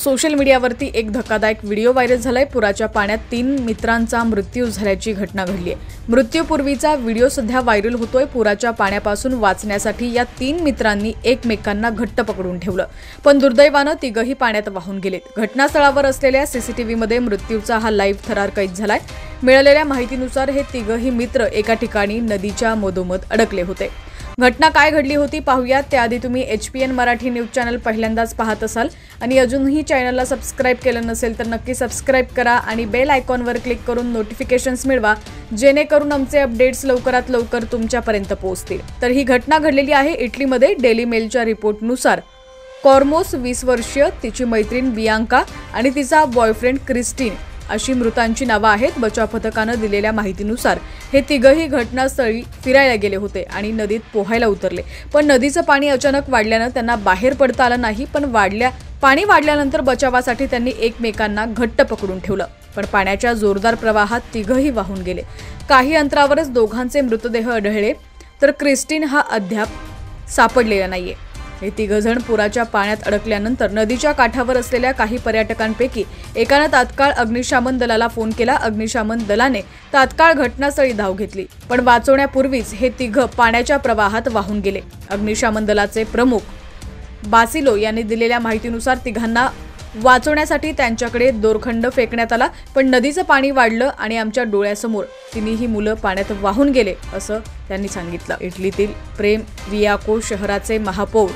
Social मीडियावरती एक धक्कादायक व्हिडिओ व्हायरल झालाय। पुराच्या पाण्यात 3 मित्रांचा मृत्यू झाल्याची घटना घडली आहे। मृत्यूपूर्वीचा व्हिडिओ सध्या व्हायरल होतोय। पुराच्या पाण्यापासून वाचण्यासाठी या 3 मित्रांनी एकमेकांना घट्ट पकडून ठेवलं, पण दुर्दैवानं तिघही पाण्यात वाहून गेलेत। घटनास्थळावर असलेल्या सीसीटीव्हीमध्ये मृत्यूचा हा लाईव्ह थरार कैद झालाय। मिळालेल्या माहितीनुसार हे तिघही मित्र एका ठिकाणी नदीच्या मधोमध अडकले होते। घटना काय घडली होती पाहूयात। त्याआधी तुम्ही HPN मराठी न्यूज चॅनल पहिल्यांदाच पाहत असाल आणि अजूनही चॅनलला सबस्क्राइब केलं नसेल तर नक्की सबस्क्राइब करा आणि बेल आयकॉनवर क्लिक करून नोटिफिकेशन्स मिळवा, जेणेकरून आमचे अपडेट्स लवकरात लवकर तुमच्यापर्यंत पोहोचतील। तर ही घटना घडलेली आहे इटलीमध्ये। डेली मेलच्या रिपोर्टनुसार कॉर्मोस 20 वर्षीय, तिची मैत्रीण बियांका आणि तिचा बॉयफ्रेंड क्रिस्टीन अशी मृतांची नावं आहेत। बचाव पथकानं दिलेल्या माहितीनुसार हे तिघही घटनास्थळी फिरायला गेले होते आणि नदीत पोहायला उतरले, पण नदीचं पाणी अचानक वाढल्यानं त्यांना बाहेर पडता आलं नाही। पण पाणी वाढल्यानंतर बचावासाठी त्यांनी एकमेकांना घट्ट पकडून ठेवलं, पण पाण्याच्या जोरदार प्रवाहात तिघही वाहून गेले। काही अंतरावरच दोघांचे मृतदेह आढळले, तर क्रिस्टीन हा अद्याप सापडलेला नाहीये। हे तिघजण पुराच्या पाण्यात अडकल्यानंतर नदीच्या काठावर असलेल्या काही पर्यटकांपैकी एकानं तात्काळ अग्निशमन दलाला फोन केला। अग्निशमन दलाने तात्काळ घटनास्थळी धाव घेतली, पण वाचवण्यापूर्वीच हे तिघ पाण्याच्या प्रवाहात वाहून गेले। अग्निशमन दलाचे प्रमुख बासिलो यांनी दिलेल्या माहितीनुसार तिघांना वाचवण्यासाठी त्यांच्याकडे दोरखंड फेकण्यात आला, पण नदीचं पाणी वाढलं आणि आमच्या डोळ्यासमोर तिन्ही मुलं पाण्यात वाहून गेले, असं त्यांनी सांगितलं। इटलीतील प्रेम रियाको शहराचे महापौर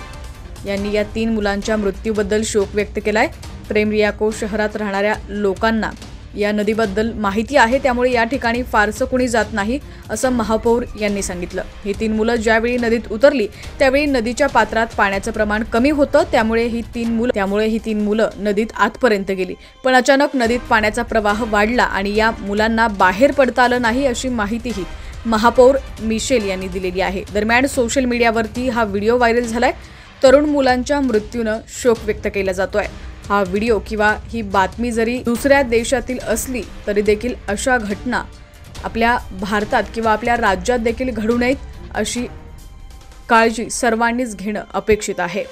यांनी या 3 मुलांच्या मृत्यूबद्दल शोक व्यक्त केलाय। प्रेम रियाको शहरात राहणाऱ्या लोकांना या नदीबद्दल माहिती आहे, त्यामुळे या ठिकाणी फारसं कुणी जात नाही, असं महापौर यांनी सांगितलं। ही 3 मुलं ज्यावेळी नदीत उतरली त्यावेळी नदीच्या पात्रात पाण्याचं प्रमाण कमी होतं, त्यामुळे ही 3 मुलं नदीत आतपर्यंत गेली, पण अचानक नदीत पाण्याचा प्रवाह वाढला आणि या मुलांना बाहेर पडता आलं नाही, अशी माहितीही महापौर मिशेल यांनी दिलेली आहे। दरम्यान सोशल मीडियावरती हा व्हिडिओ व्हायरल झालाय। तरुण मुलांच्या मृत्यूनं शोक व्यक्त केला जातोय। हा व्हिडिओ किंवा ही बातमी जरी दुसऱ्या देशातील असली तरी देखील अशा घटना आपल्या भारतात किंवा आपल्या राज्यात देखील घडू नयेत, अशी काळजी सर्वांनीच घेणं अपेक्षित आहे।